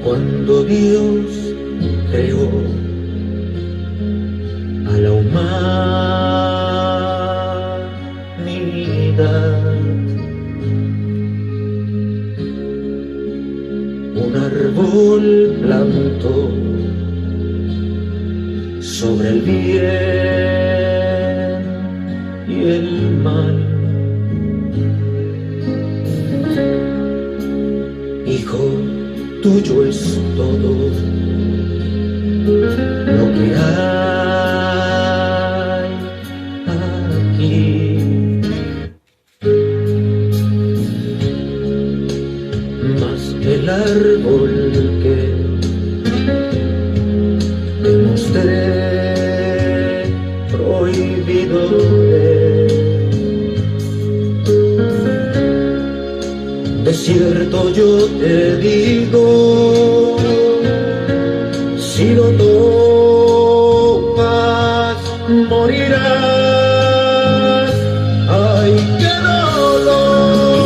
Cuando Dios creó a la humanidad, un árbol plantó sobre el bien y el mal. Hijo, tuyo es todo lo que hay aquí. Más el árbol que te mostré prohibido de cierto yo te digo, si lo tocas morirás. Ay, qué dolor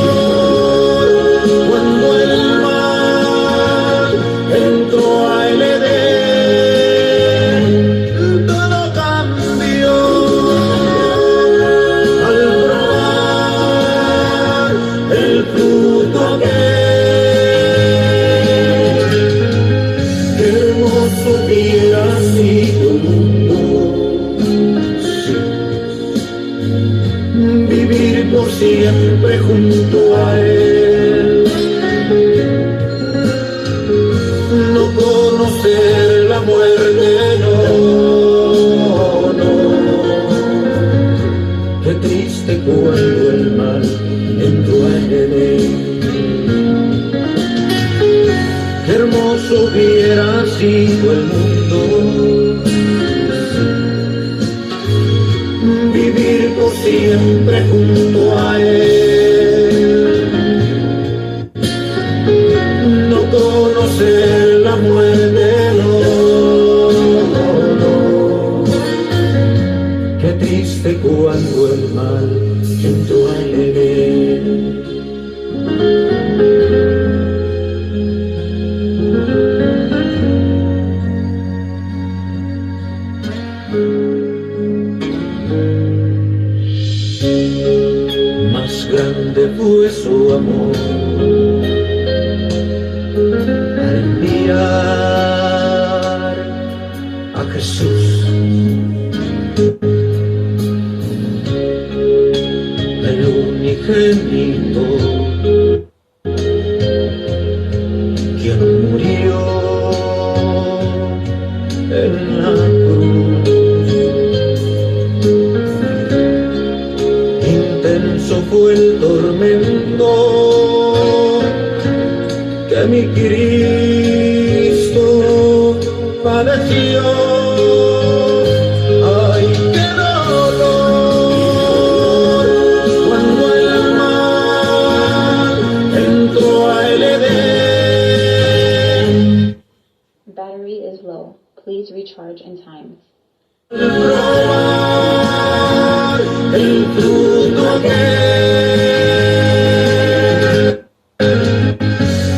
cuando el mal entró a el Edén, todo cambió al probar el fruto aquel. Qué hermoso hubiera sido el mundo, vivir por siempre junto a él, no conocer la muerte, no, no. Qué triste cuando el mal entró a Edén. Qué hermoso hubiera sido el mundo, vivir por siempre junto a él, no conocer la muerte, no, no. Qué triste cuando el mal entró a Edén. Más grande fue su amor al enviar a Jesús, el unigénito, quien murió en la cruz. Intenso fue el tormento que mi Cristo padeció. Ay, qué dolor cuando el mal entró a el Edén. Battery is low. Please recharge in time. Probar el fruto aquel.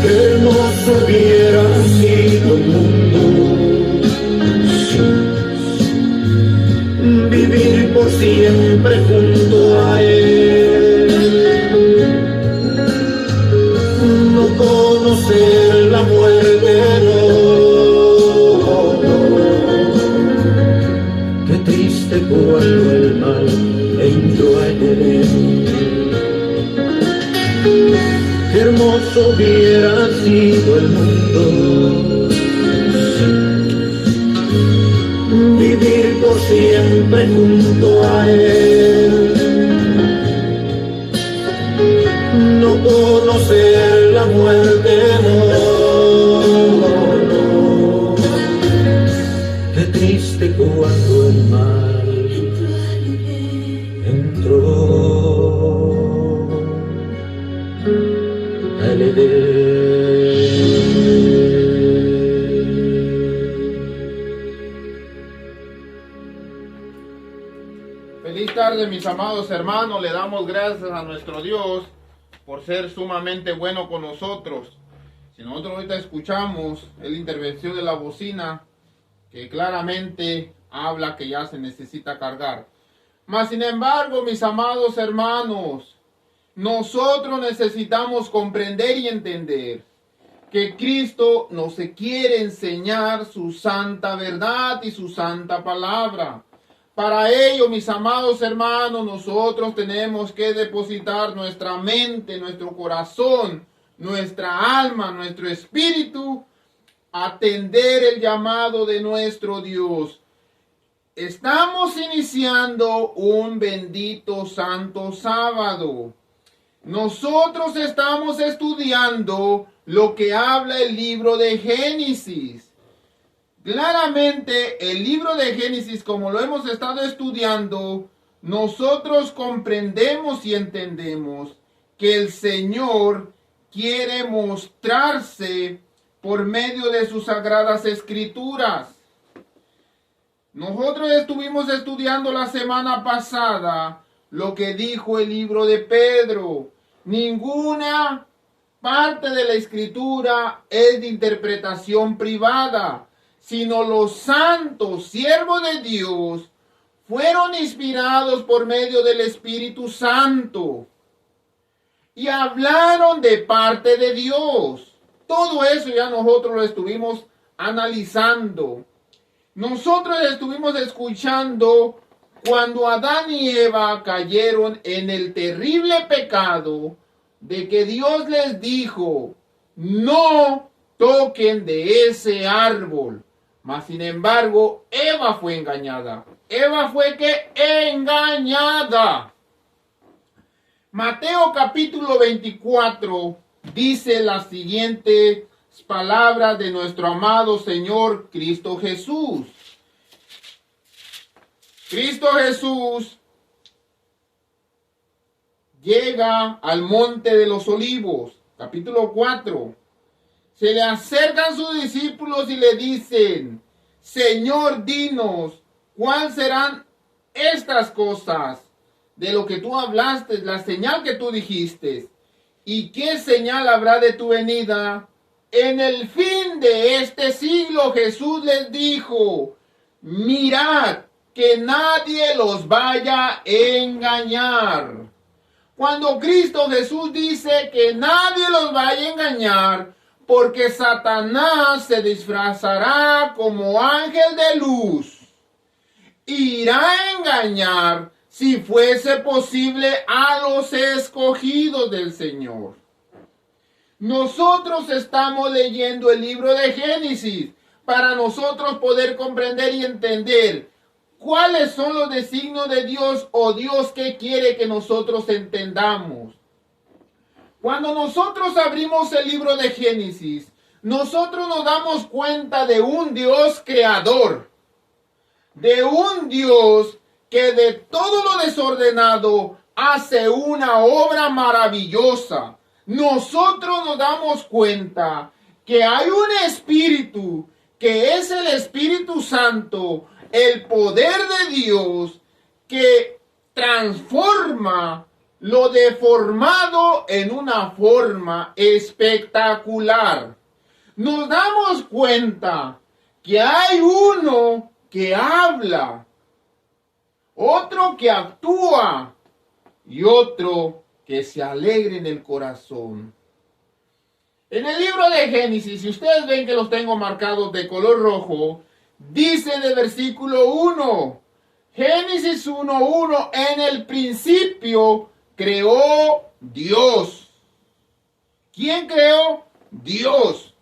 Qué hermoso hubiera sido el mundo, vivir por siempre junto a él, no conocer la muerte, no, no. Qué triste cuando el mal entró a Edén. Qué hermoso hubiera sido el mundo, vivir por siempre junto a él, no conocer la muerte, no, no. Qué triste cuando el mal entró a el Edén. tardes, mis amados hermanos. Le damos gracias a nuestro Dios por ser sumamente bueno con nosotros. Si nosotros ahorita escuchamos la intervención de la bocina, que claramente habla que ya se necesita cargar. Mas sin embargo, mis amados hermanos, nosotros necesitamos comprender y entender que Cristo nos quiere enseñar su santa verdad y su santa palabra. Para ello, mis amados hermanos, nosotros tenemos que depositar nuestra mente, nuestro corazón, nuestra alma, nuestro espíritu, atender el llamado de nuestro Dios. Estamos iniciando un bendito santo sábado. Nosotros estamos estudiando lo que habla el libro de Génesis. Claramente, el libro de Génesis, como lo hemos estado estudiando, nosotros comprendemos y entendemos que el Señor quiere mostrarse por medio de sus sagradas escrituras. Nosotros estuvimos estudiando la semana pasada lo que dijo el libro de Pedro. Ninguna parte de la escritura es de interpretación privada, sino los santos siervos de Dios fueron inspirados por medio del Espíritu Santo y hablaron de parte de Dios. Todo eso ya nosotros lo estuvimos analizando. Nosotros estuvimos escuchando cuando Adán y Eva cayeron en el terrible pecado de que Dios les dijo, no toquen de ese árbol. Mas sin embargo, Eva fue engañada. Eva fue que engañada. Mateo capítulo 24 dice las siguientes palabras de nuestro amado Señor Cristo Jesús. Cristo Jesús llega al monte de los olivos, capítulo 4. Se le acercan sus discípulos y le dicen, Señor, dinos, ¿cuáles serán estas cosas de lo que tú hablaste, la señal que tú dijiste? ¿Y qué señal habrá de tu venida? En el fin de este siglo Jesús les dijo, mirad que nadie los vaya a engañar. Cuando Cristo Jesús dice que nadie los vaya a engañar, porque Satanás se disfrazará como ángel de luz, irá a engañar, si fuese posible, a los escogidos del Señor. Nosotros estamos leyendo el libro de Génesis para nosotros poder comprender y entender cuáles son los designios de Dios o Dios que quiere que nosotros entendamos. Cuando nosotros abrimos el libro de Génesis, nosotros nos damos cuenta de un Dios creador, de un Dios que de todo lo desordenado hace una obra maravillosa. Nosotros nos damos cuenta que hay un espíritu, que es el Espíritu Santo, el poder de Dios, que transforma lo deformado en una forma espectacular. Nos damos cuenta que hay uno que habla, otro que actúa y otro que se alegra en el corazón. En el libro de Génesis, si ustedes ven que los tengo marcados de color rojo, dice en el versículo 1, Génesis 1:1, en el principio creó Dios. ¿Quién creó? Dios.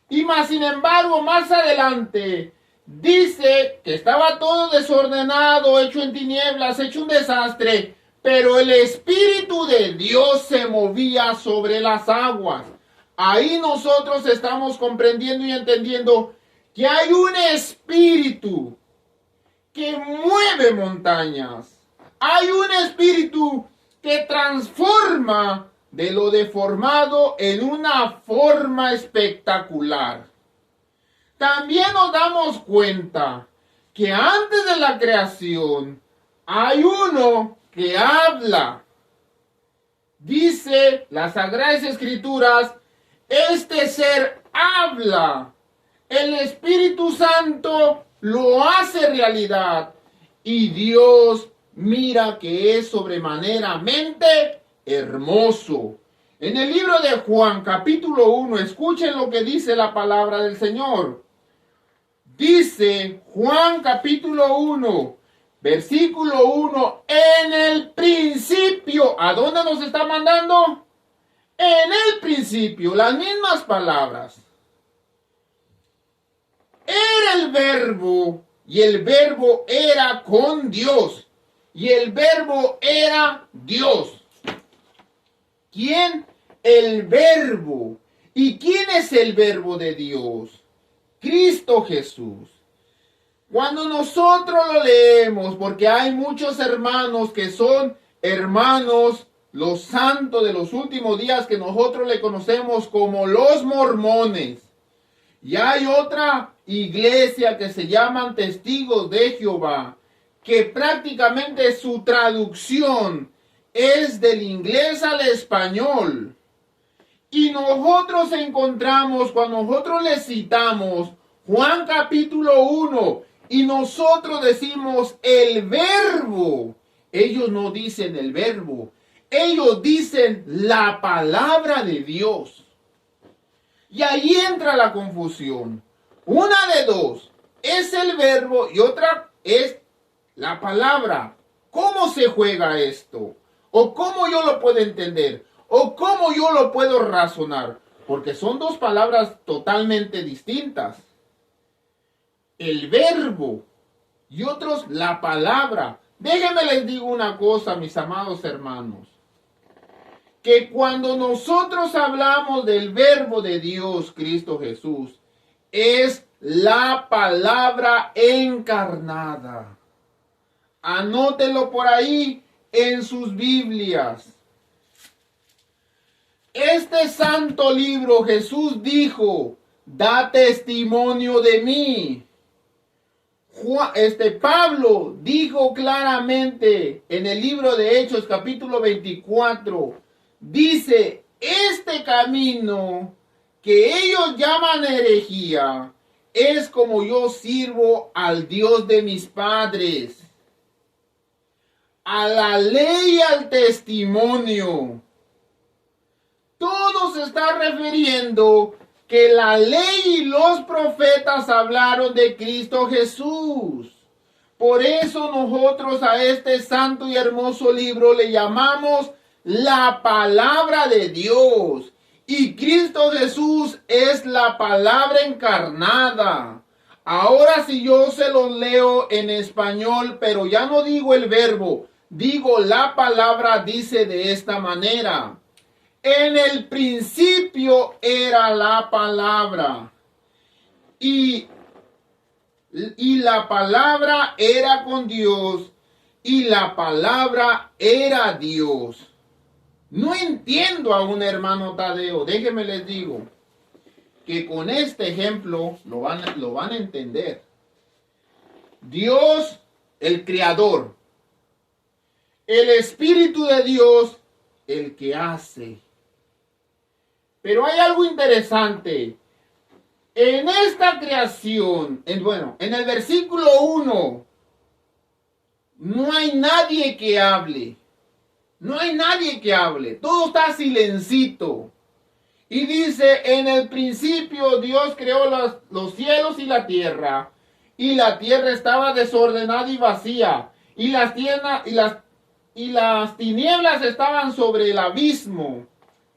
Y más sin embargo, más adelante, dice que estaba todo desordenado, hecho en tinieblas, hecho un desastre, pero el Espíritu de Dios se movía sobre las aguas. Ahí nosotros estamos comprendiendo y entendiendo que hay un espíritu que mueve montañas. Hay un espíritu que transforma de lo deformado en una forma espectacular. También nos damos cuenta que antes de la creación hay uno que habla. Dice las Sagradas Escrituras, este ser habla. El Espíritu Santo lo hace realidad. Y Dios mira que es sobremanera hermoso. En el libro de Juan, capítulo 1, escuchen lo que dice la palabra del Señor. Dice Juan, capítulo 1, versículo 1, en el principio. ¿A dónde nos está mandando? En el principio, las mismas palabras. Era el verbo, y el verbo era con Dios, y el verbo era Dios. ¿Quién? El verbo. ¿Y quién es el verbo de Dios? Cristo Jesús. Cuando nosotros lo leemos, porque hay muchos hermanos que son hermanos, los santos de los últimos días, que nosotros le conocemos como los mormones. Y hay otra iglesia que se llaman Testigos de Jehová, que prácticamente su traducción es del inglés al español. Y nosotros encontramos, cuando nosotros le citamos Juan capítulo 1, y nosotros decimos el verbo, ellos no dicen el verbo, ellos dicen la palabra de Dios. Y ahí entra la confusión. Una de dos, es el verbo y otra es la palabra. ¿Cómo se juega esto? ¿O cómo yo lo puedo entender? ¿O cómo yo lo puedo razonar? Porque son dos palabras totalmente distintas. El verbo y otros la palabra. Déjenme les digo una cosa, mis amados hermanos. Que cuando nosotros hablamos del verbo de Dios, Cristo Jesús, es la palabra encarnada. Anótelo por ahí en sus Biblias. Este santo libro, Jesús dijo, da testimonio de mí. Pablo dijo claramente en el libro de Hechos, capítulo 24, dice, este camino que ellos llaman herejía es como yo sirvo al Dios de mis padres, a la ley y al testimonio. Todo se está refiriendo que la ley y los profetas hablaron de Cristo Jesús. Por eso nosotros a este santo y hermoso libro le llamamos la palabra de Dios. Y Cristo Jesús es la palabra encarnada. Ahora si yo se los leo en español, pero ya no digo el verbo, digo la palabra, dice de esta manera. En el principio era la palabra, y la palabra era con Dios, y la palabra era Dios. No entiendo a un hermano Tadeo, déjenme les digo, que con este ejemplo lo van a entender. Dios, el Creador, el Espíritu de Dios, el que hace. Pero hay algo interesante. En esta creación, en el versículo 1, no hay nadie que hable. No hay nadie que hable. Todo está silencito. Y dice, en el principio Dios creó los cielos y la tierra tierra estaba desordenada y vacía. Y las tinieblas estaban sobre el abismo,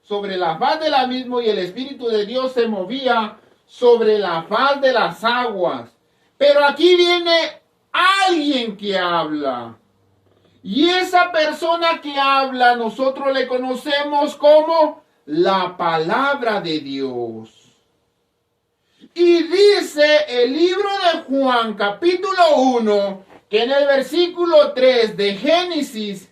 sobre la faz del abismo, y el Espíritu de Dios se movía sobre la faz de las aguas. Pero aquí viene alguien que habla. Y esa persona que habla, nosotros le conocemos como la palabra de Dios. Y dice el libro de Juan, capítulo 1, que en el versículo 3 de Génesis,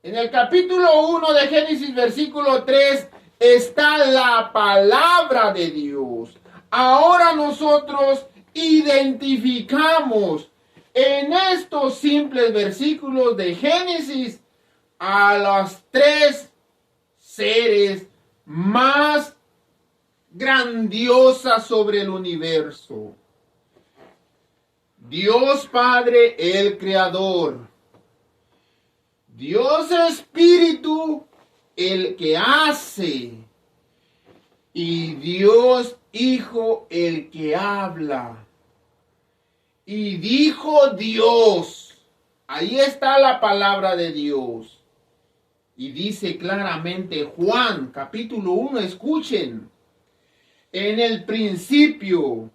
en el capítulo 1 de Génesis, versículo 3, está la palabra de Dios. Ahora nosotros identificamos en estos simples versículos de Génesis a los tres seres más grandiosas sobre el universo. Dios Padre, el Creador. Dios Espíritu, el que hace. Y Dios Hijo, el que habla. Y dijo Dios. Ahí está la palabra de Dios. Y dice claramente Juan, capítulo 1, escuchen. En el principio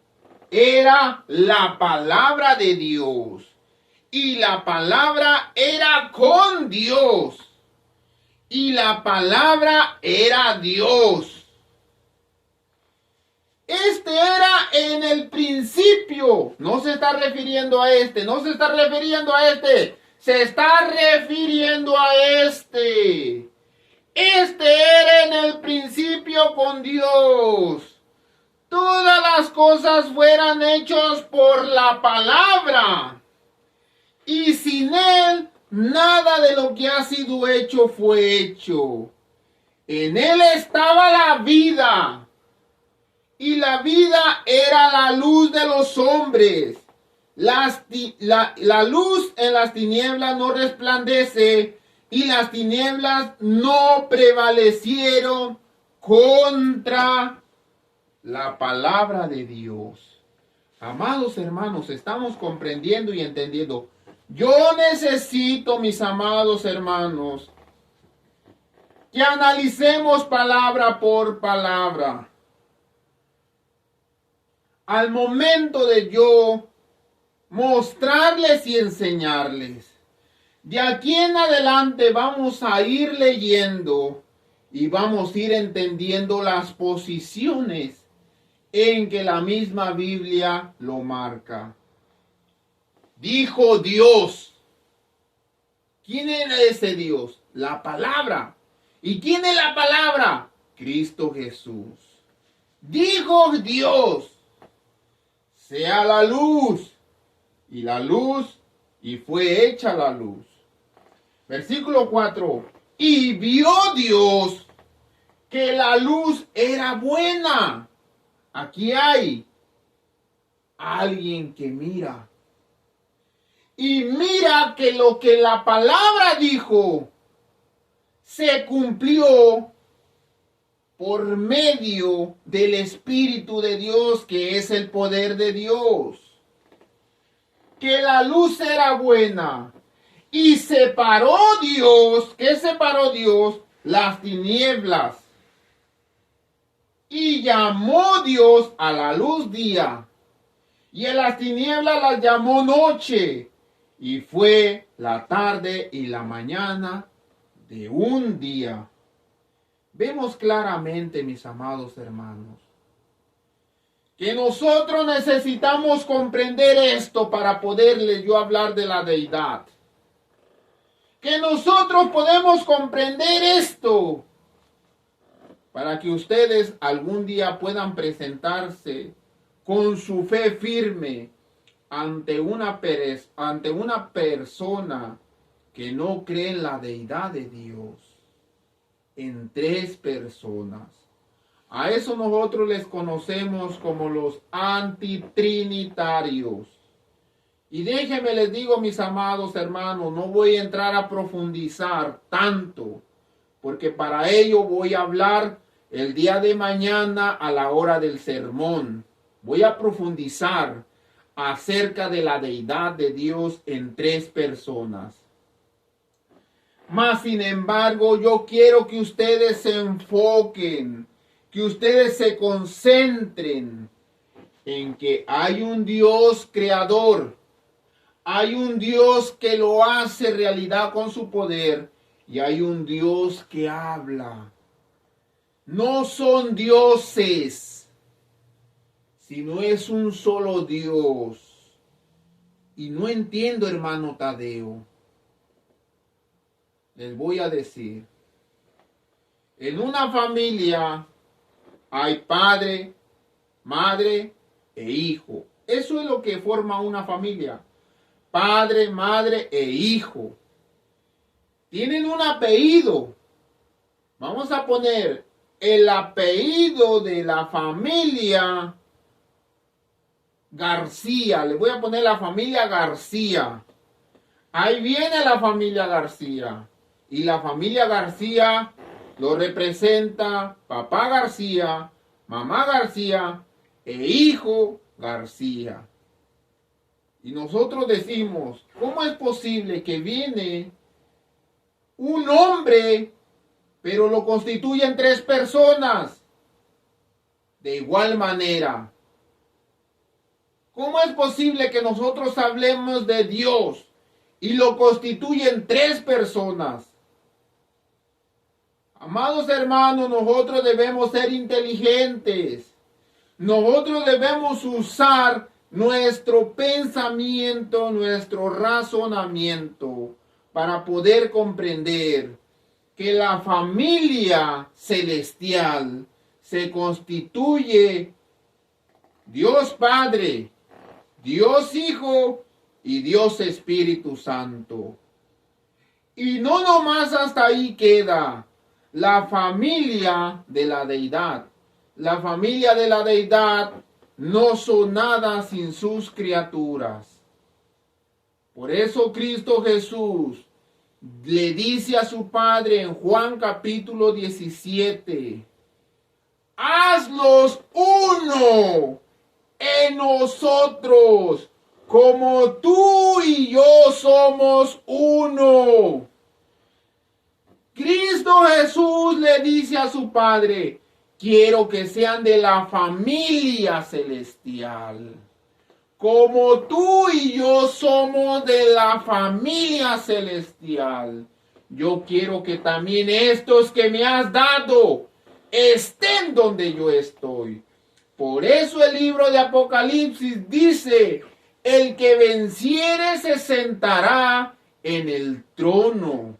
era la palabra de Dios. Y la palabra era con Dios. Y la palabra era Dios. Este era en el principio. No se está refiriendo a este. No se está refiriendo a este. Se está refiriendo a este. Este era en el principio con Dios. Todas las cosas fueran hechas por la palabra. Y sin él, nada de lo que ha sido hecho fue hecho. En él estaba la vida. Y la vida era la luz de los hombres. La luz en las tinieblas no resplandece. Y las tinieblas no prevalecieron contra la palabra de Dios. Amados hermanos, estamos comprendiendo y entendiendo. Yo necesito, mis amados hermanos, que analicemos palabra por palabra. Al momento de yo mostrarles y enseñarles. De aquí en adelante vamos a ir leyendo y vamos a ir entendiendo las posiciones en que la misma Biblia lo marca. Dijo Dios. ¿Quién era ese Dios? La palabra. ¿Y quién es la palabra? Cristo Jesús. Dijo Dios. Sea la luz. Y la luz, y fue hecha la luz. Versículo 4. Y vio Dios que la luz era buena. Aquí hay alguien que mira. Y mira que lo que la palabra dijo se cumplió por medio del Espíritu de Dios, que es el poder de Dios. Que la luz era buena. Y separó Dios, ¿qué separó Dios? Las tinieblas. Y llamó Dios a la luz día. Y a las tinieblas las llamó noche. Y fue la tarde y la mañana de un día. Vemos claramente, mis amados hermanos, que nosotros necesitamos comprender esto para poderle yo hablar de la deidad. Que nosotros podemos comprender esto para que ustedes algún día puedan presentarse con su fe firme ante una persona que no cree en la deidad de Dios. En tres personas. A eso nosotros les conocemos como los antitrinitarios. Y déjenme les digo, mis amados hermanos, no voy a entrar a profundizar tanto, porque para ello voy a hablar el día de mañana a la hora del sermón. Voy a profundizar acerca de la deidad de Dios en tres personas. Mas, sin embargo, yo quiero que ustedes se enfoquen, que ustedes se concentren en que hay un Dios creador, hay un Dios que lo hace realidad con su poder y hay un Dios que habla. No son dioses, sino es un solo Dios. Y no entiendo, hermano Tadeo. Les voy a decir, en una familia hay padre, madre e hijo. Eso es lo que forma una familia. padre, madre e hijo. Tienen un apellido. Vamos a poner el apellido de la familia García. Le voy a poner la familia García. Ahí viene la familia García. Y la familia García lo representa papá García, mamá García e hijo García. Y nosotros decimos, ¿cómo es posible que viene un hombre, pero lo constituyen 3 personas? De igual manera, ¿cómo es posible que nosotros hablemos de Dios y lo constituyen 3 personas? Amados hermanos, nosotros debemos ser inteligentes. Nosotros debemos usar nuestro pensamiento, nuestro razonamiento para poder comprender que la familia celestial se constituye Dios Padre, Dios Hijo y Dios Espíritu Santo. Y no nomás hasta ahí queda la familia de la deidad. La familia de la deidad no son nada sin sus criaturas. Por eso Cristo Jesús le dice a su Padre en Juan capítulo 17, hazlos uno en nosotros, como tú y yo somos uno. Cristo Jesús le dice a su Padre, quiero que sean de la familia celestial. Como tú y yo somos de la familia celestial, yo quiero que también estos que me has dado estén donde yo estoy. Por eso el libro de Apocalipsis dice, el que venciere se sentará en el trono.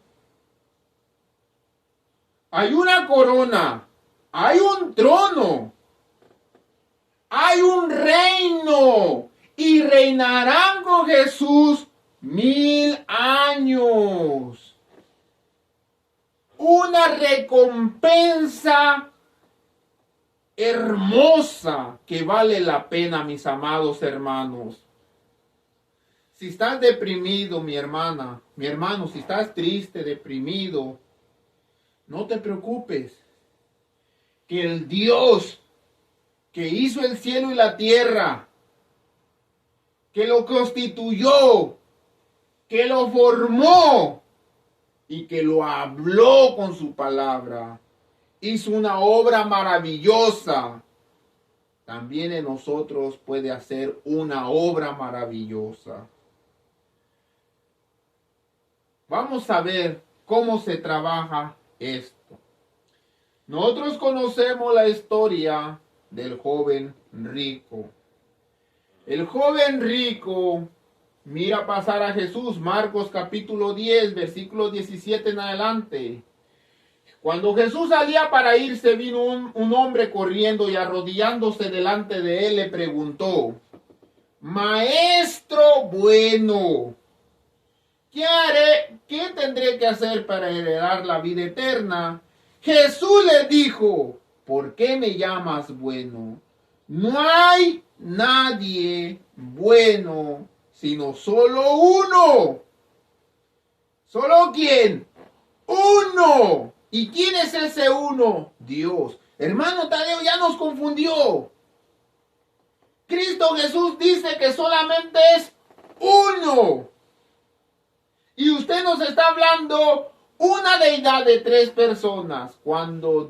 Hay una corona, hay un trono, hay un reino y reinarán con Jesús 1000 años. Una recompensa hermosa que vale la pena, mis amados hermanos. Si estás deprimido, mi hermana, mi hermano, si estás triste, deprimido, no te preocupes, que el Dios que hizo el cielo y la tierra, que lo constituyó, que lo formó y que lo habló con su palabra, hizo una obra maravillosa. También en nosotros puede hacer una obra maravillosa. Vamos a ver cómo se trabaja esto. Nosotros conocemos la historia del joven rico. El joven rico mira pasar a Jesús, Marcos capítulo 10, versículo 17 en adelante. Cuando Jesús salía para irse, vino un hombre corriendo y arrodillándose delante de él le preguntó, Maestro bueno, ¿qué haré? ¿Qué tendré que hacer para heredar la vida eterna? Jesús le dijo, ¿por qué me llamas bueno? No hay nadie bueno, sino solo uno. ¿Solo quién? Uno. ¿Y quién es ese uno? Dios. Hermano Tadeo ya nos confundió. Cristo Jesús dice que solamente es uno. Y usted nos está hablando una deidad de 3 personas. Cuando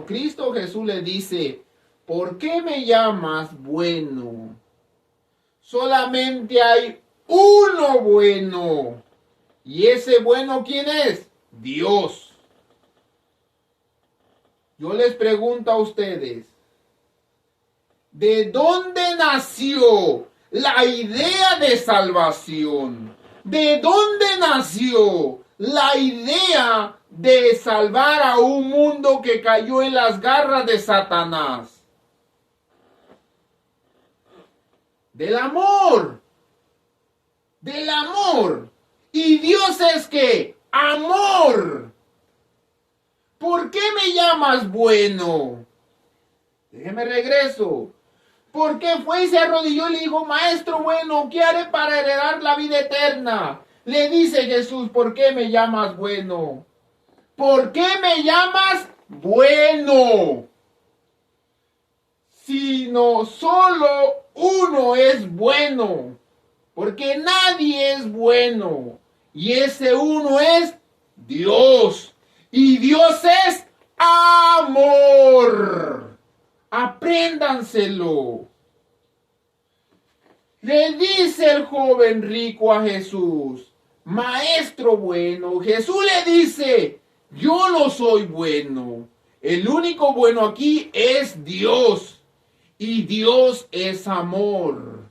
Cristo Jesús le dice, ¿por qué me llamas bueno? Solamente hay uno bueno. ¿Y ese bueno quién es? Dios. Yo les pregunto a ustedes, ¿de dónde nació la idea de salvación? ¿De dónde nació la idea de salvar a un mundo que cayó en las garras de Satanás? Del amor. del amor. Y Dios es ¿qué? Amor. ¿Por qué me llamas bueno? Déjeme regreso. ¿Por qué fue y se arrodilló y le dijo, maestro bueno, ¿qué haré para heredar la vida eterna? Le dice Jesús, ¿por qué me llamas bueno? ¿Por qué me llamas bueno? Sino solo uno es bueno, porque nadie es bueno, y ese uno es Dios, y Dios es amor. Apréndanselo. Le dice el joven rico a Jesús, maestro bueno. Jesús le dice, yo no soy bueno. El único bueno aquí es Dios. Y Dios es amor.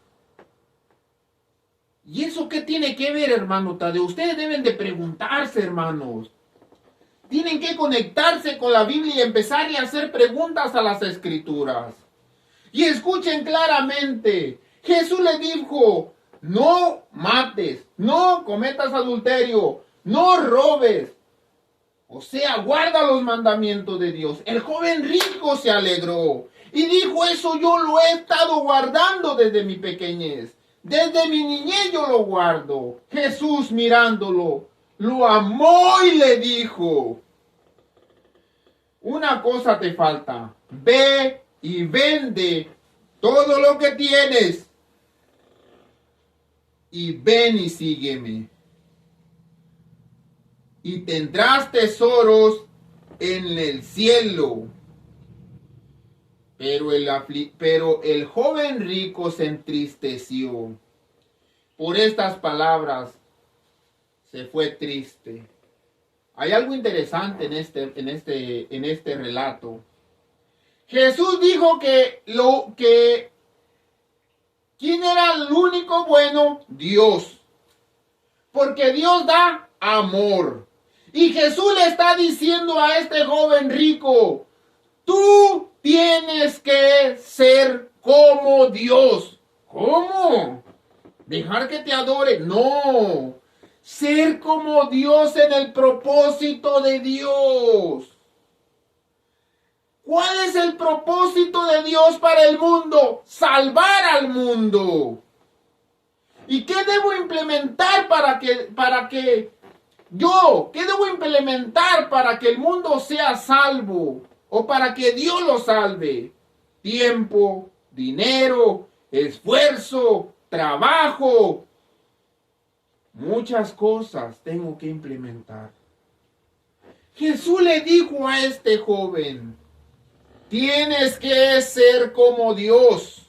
¿Y eso qué tiene que ver, hermano Tadeo? Ustedes deben de preguntarse, hermanos. Tienen que conectarse con la Biblia y empezar a hacer preguntas a las Escrituras. Y escuchen claramente. Jesús le dijo, no mates, no cometas adulterio, no robes. O sea, guarda los mandamientos de Dios. El joven rico se alegró y dijo, eso yo lo he estado guardando desde mi pequeñez. Desde mi niñez yo lo guardo. Jesús mirándolo, lo amó y le dijo, una cosa te falta, ve y vende todo lo que tienes y ven y sígueme. Y tendrás tesoros en el cielo. Pero el joven rico se entristeció. Por estas palabras se fue triste. Hay algo interesante en este relato. Jesús dijo ¿quién era el único bueno? Dios. Porque Dios da amor. Y Jesús le está diciendo a este joven rico, tú tienes que ser como Dios. ¿Cómo? ¿Dejar que te adore? No. Ser como Dios en el propósito de Dios. ¿Cuál es el propósito de Dios para el mundo? Salvar al mundo. ¿Y qué debo implementar qué debo implementar para que el mundo sea salvo? O para que Dios lo salve. Tiempo, dinero, esfuerzo, trabajo. Muchas cosas tengo que implementar. Jesús le dijo a este joven, tienes que ser como Dios.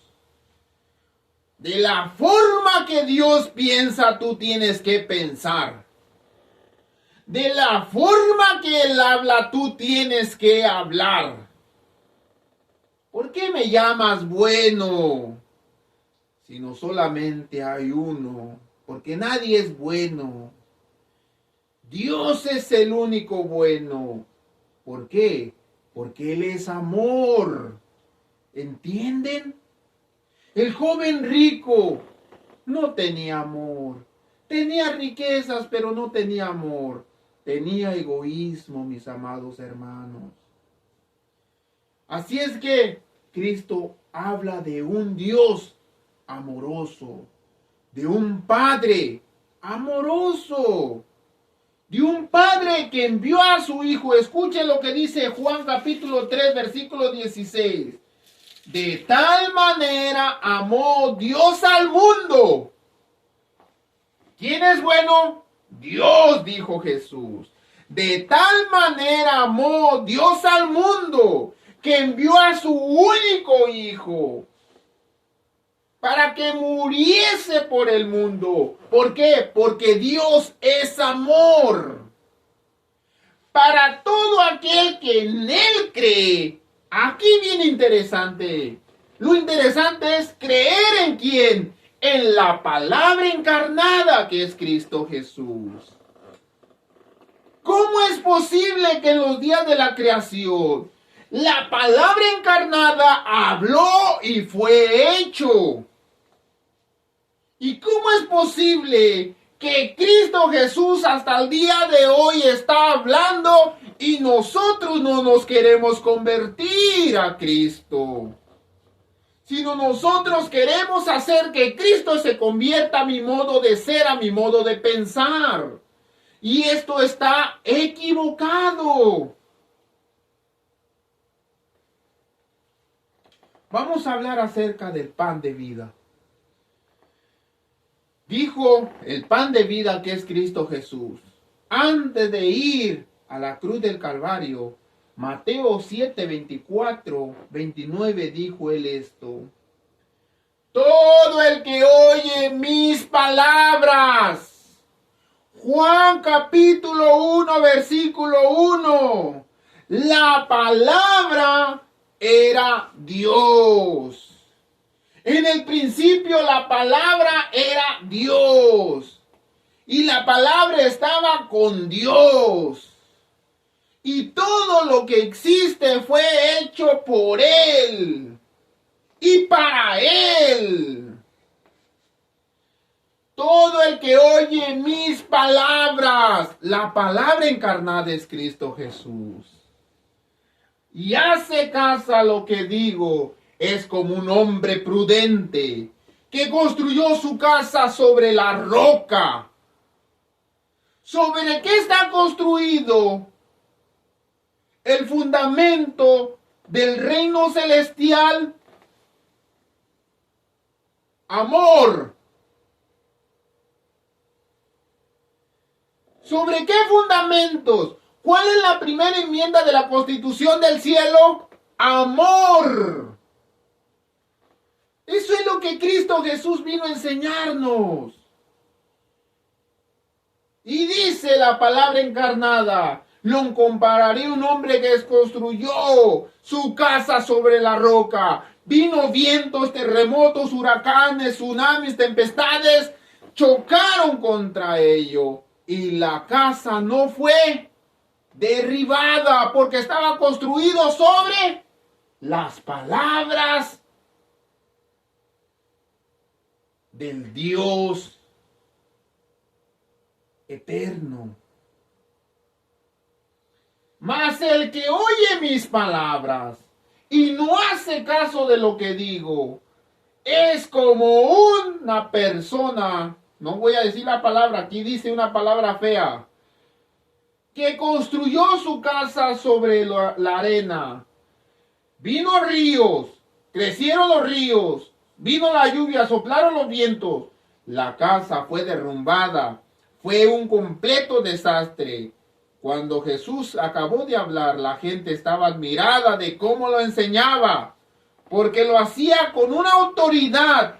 De la forma que Dios piensa, tú tienes que pensar. De la forma que Él habla, tú tienes que hablar. ¿Por qué me llamas bueno? Si no solamente hay uno, porque nadie es bueno. Dios es el único bueno. ¿Por qué? Porque Él es amor. ¿Entienden? El joven rico no tenía amor. Tenía riquezas, pero no tenía amor. Tenía egoísmo, mis amados hermanos. Así es que Cristo habla de un Dios amoroso, de un Padre amoroso, de un Padre que envió a su Hijo. Escuchen lo que dice Juan capítulo 3, versículo 16. De tal manera amó Dios al mundo. ¿Quién es bueno? Dios, dijo Jesús. De tal manera amó Dios al mundo que envió a su único Hijo para que muriese por el mundo. ¿Por qué? Porque Dios es amor. Para todo aquel que en Él cree. Aquí viene interesante. Lo interesante es creer en quién. En la palabra encarnada que es Cristo Jesús. ¿Cómo es posible que en los días de la creación la palabra encarnada habló y fue hecho? ¿Y cómo es posible que Cristo Jesús hasta el día de hoy está hablando y nosotros no nos queremos convertir a Cristo? Sino nosotros queremos hacer que Cristo se convierta a mi modo de ser, a mi modo de pensar. Y esto está equivocado. Vamos a hablar acerca del pan de vida. Dijo el pan de vida que es Cristo Jesús. Antes de ir a la cruz del Calvario, Mateo 7, 24, 29 dijo él esto. Todo el que oye mis palabras. Juan capítulo 1, versículo 1. La palabra era Dios. En el principio la palabra era Dios. Y la palabra estaba con Dios. Y todo lo que existe fue hecho por Él. Y para Él. Todo el que oye mis palabras. La palabra encarnada es Cristo Jesús. Y hace caso a lo que digo. Es como un hombre prudente que construyó su casa sobre la roca. ¿Sobre qué está construido? El fundamento del reino celestial. Amor. ¿Sobre qué fundamentos? ¿Cuál es la primera enmienda de la Constitución del cielo? Amor. Eso es lo que Cristo Jesús vino a enseñarnos. Y dice la palabra encarnada, lo compararé a un hombre que construyó su casa sobre la roca. Vino vientos, terremotos, huracanes, tsunamis, tempestades, chocaron contra ello. Y la casa no fue derribada porque estaba construido sobre las palabras del Dios eterno. Mas el que oye mis palabras y no hace caso de lo que digo, es como una persona, no voy a decir la palabra, aquí dice una palabra fea, que construyó su casa sobre la arena. Vino ríos, crecieron los ríos, vino la lluvia, soplaron los vientos. La casa fue derrumbada. Fue un completo desastre. Cuando Jesús acabó de hablar, la gente estaba admirada de cómo lo enseñaba. Porque lo hacía con una autoridad.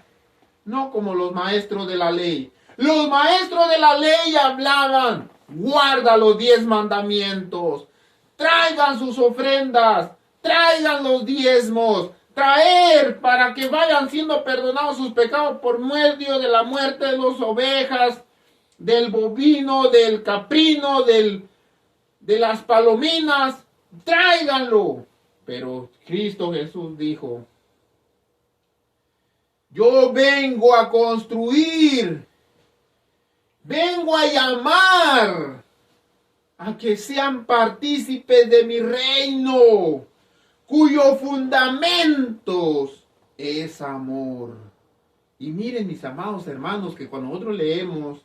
No como los maestros de la ley. Los maestros de la ley hablaban. Guarda los 10 mandamientos. Traigan sus ofrendas. Traigan los diezmos. Traer para que vayan siendo perdonados sus pecados por medio de la muerte de las ovejas, del bovino, del caprino, de las palominas. Tráiganlo. Pero Cristo Jesús dijo, yo vengo a construir, vengo a llamar a que sean partícipes de mi reino, cuyo fundamentos es amor. Y miren, mis amados hermanos, que cuando nosotros leemos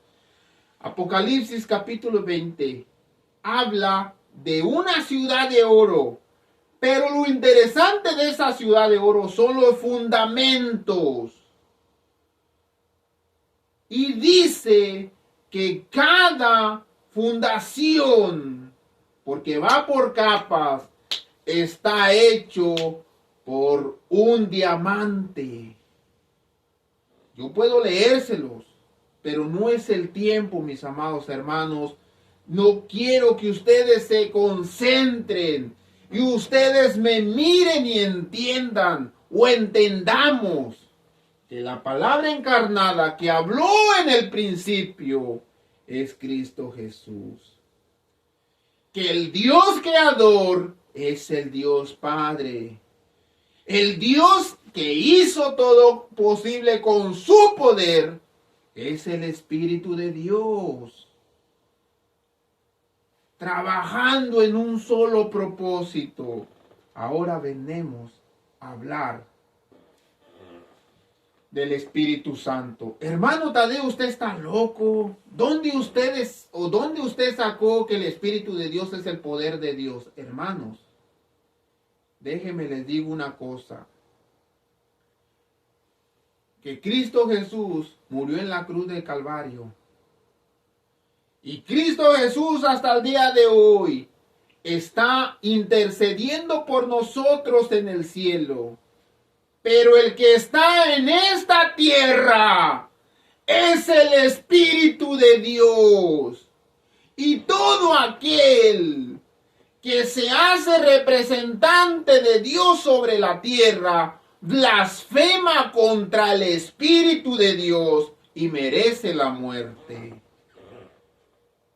Apocalipsis capítulo 20, habla de una ciudad de oro. Pero lo interesante de esa ciudad de oro son los fundamentos. Y dice que cada fundación, porque va por capas, está hecho por un diamante. Yo puedo leérselos, pero no es el tiempo, mis amados hermanos. No quiero que ustedes se concentren y ustedes me miren y entiendan o entendamos que la palabra encarnada que habló en el principio es Cristo Jesús. Que el Dios creador es el Dios Padre. El Dios que hizo todo posible con su poder Es el Espíritu de Dios trabajando en un solo propósito. Ahora venimos a hablar del Espíritu Santo. Hermano Tadeo, usted está loco. ¿Dónde usted sacó que el Espíritu de Dios es el poder de Dios? Hermanos, déjenme les digo una cosa. Que Cristo Jesús murió en la cruz del Calvario. Y Cristo Jesús hasta el día de hoy está intercediendo por nosotros en el cielo. Pero el que está en esta tierra es el Espíritu de Dios. Y todo aquel que se hace representante de Dios sobre la tierra blasfema contra el Espíritu de Dios y merece la muerte.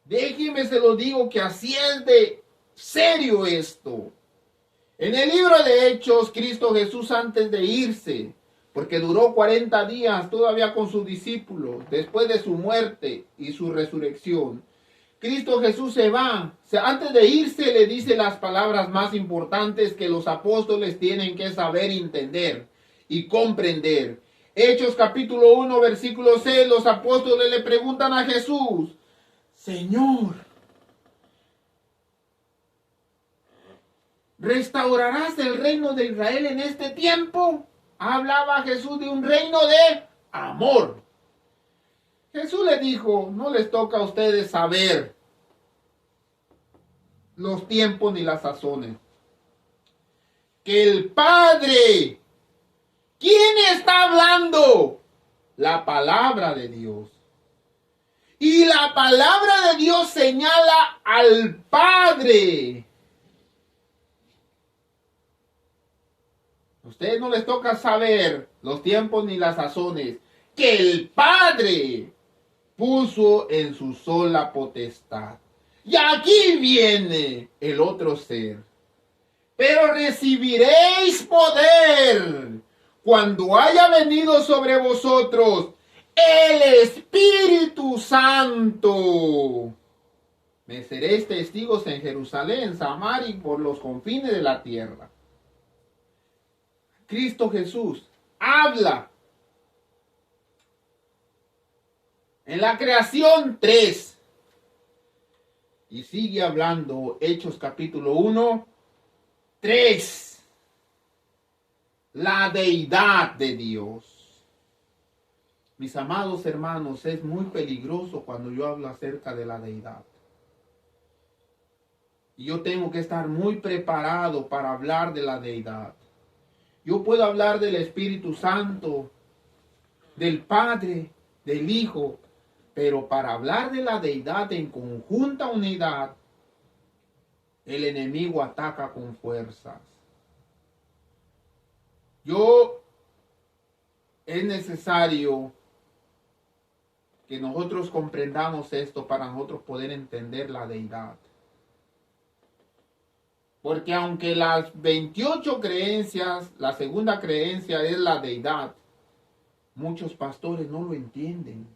Déjeme se lo digo que así es de serio esto. En el libro de Hechos, Cristo Jesús antes de irse, porque duró 40 días todavía con sus discípulos, después de su muerte y su resurrección, Cristo Jesús se va. Antes de irse le dice las palabras más importantes que los apóstoles tienen que saber entender y comprender. Hechos capítulo 1, versículo 6, los apóstoles le preguntan a Jesús, Señor, ¿restaurarás el reino de Israel en este tiempo? Hablaba Jesús de un reino de amor. Jesús le dijo, no les toca a ustedes saber los tiempos ni las sazones. Que el Padre, ¿quién está hablando? La palabra de Dios. Y la palabra de Dios señala al Padre. A ustedes no les toca saber los tiempos ni las sazones que el Padre puso en su sola potestad. Y aquí viene el otro ser. Pero recibiréis poder cuando haya venido sobre vosotros el Espíritu Santo. Me seréis testigos en Jerusalén, Samaria y por los confines de la tierra. Cristo Jesús habla en la creación 3 y sigue hablando Hechos capítulo 1, 3. La deidad de Dios. Mis amados hermanos, es muy peligroso cuando yo hablo acerca de la deidad. Y yo tengo que estar muy preparado para hablar de la deidad. Yo puedo hablar del Espíritu Santo, del Padre, del Hijo, pero para hablar de la deidad en conjunta unidad, el enemigo ataca con fuerzas. Es necesario que nosotros comprendamos esto para nosotros poder entender la deidad. Porque aunque las 28 creencias, la segunda creencia es la deidad, muchos pastores no lo entienden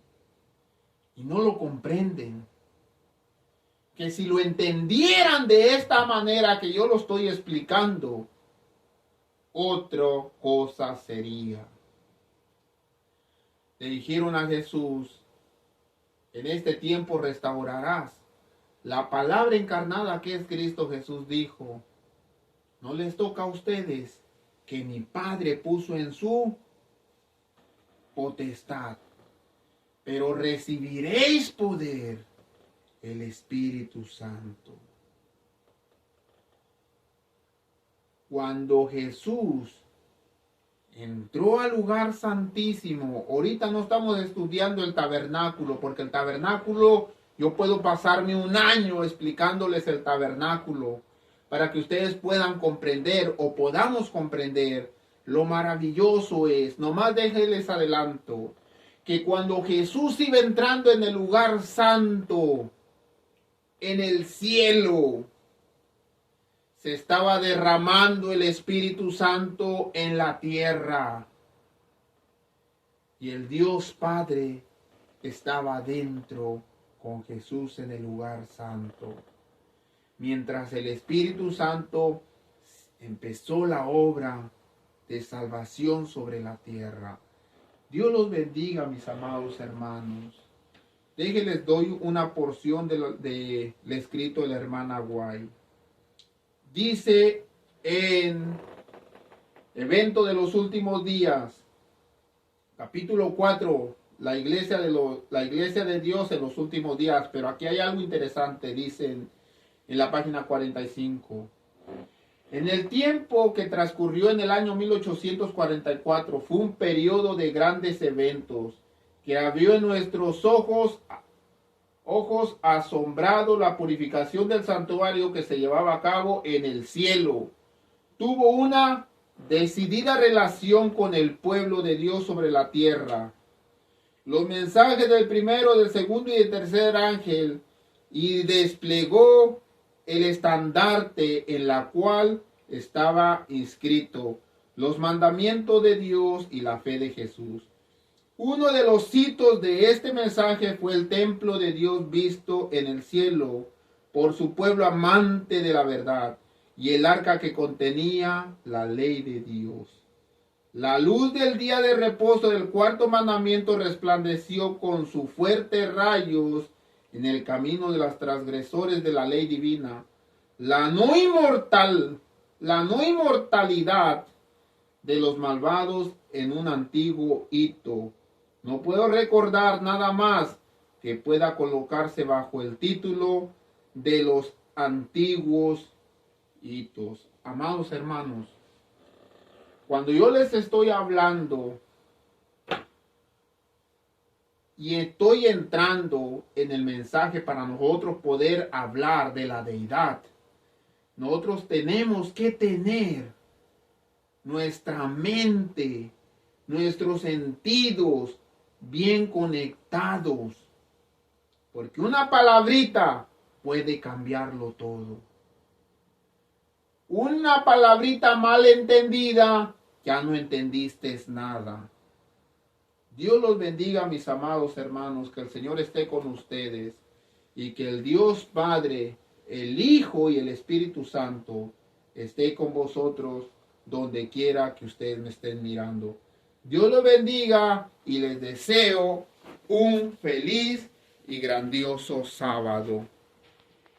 y no lo comprenden. Que si lo entendieran de esta manera que yo lo estoy explicando, otra cosa sería. Le dijeron a Jesús, en este tiempo restaurarás. La palabra encarnada que es Cristo Jesús dijo, no les toca a ustedes que mi Padre puso en su potestad, pero recibiréis poder, el Espíritu Santo. Cuando Jesús entró al lugar santísimo, ahorita no estamos estudiando el tabernáculo, porque el tabernáculo, yo puedo pasarme un año explicándoles el tabernáculo, para que ustedes puedan comprender o podamos comprender lo maravilloso es. Nomás déjenles adelanto, que cuando Jesús iba entrando en el lugar santo, en el cielo, se estaba derramando el Espíritu Santo en la tierra. Y el Dios Padre estaba dentro con Jesús en el lugar santo. Mientras el Espíritu Santo empezó la obra de salvación sobre la tierra. Dios los bendiga, mis amados hermanos. Déjenles doy una porción del escrito de la hermana White. Dice en Evento de los Últimos Días, capítulo 4, la iglesia de Dios en los últimos días. Pero aquí hay algo interesante, dicen en la página 45. En el tiempo que transcurrió en el año 1844 fue un periodo de grandes eventos que abrió en nuestros ojos asombrado la purificación del santuario que se llevaba a cabo en el cielo. Tuvo una decidida relación con el pueblo de Dios sobre la tierra. Los mensajes del primero, del segundo y del tercer ángel, y desplegó el estandarte en la cual estaba inscrito los mandamientos de Dios y la fe de Jesús. Uno de los hitos de este mensaje fue el templo de Dios visto en el cielo por su pueblo amante de la verdad y el arca que contenía la ley de Dios. La luz del día de reposo del cuarto mandamiento resplandeció con sus fuertes rayos en el camino de los transgresores de la ley divina. La no inmortalidad de los malvados en un antiguo hito. No puedo recordar nada más que pueda colocarse bajo el título de los antiguos hitos. Amados hermanos, cuando yo les estoy hablando y estoy entrando en el mensaje para nosotros poder hablar de la deidad, nosotros tenemos que tener nuestra mente, nuestros sentidos bien conectados, porque una palabrita puede cambiarlo todo. Una palabrita mal entendida, ya no entendiste nada. Dios los bendiga, mis amados hermanos, que el Señor esté con ustedes y que el Dios Padre, el Hijo y el Espíritu Santo esté con vosotros donde quiera que ustedes me estén mirando. Dios los bendiga y les deseo un feliz y grandioso sábado.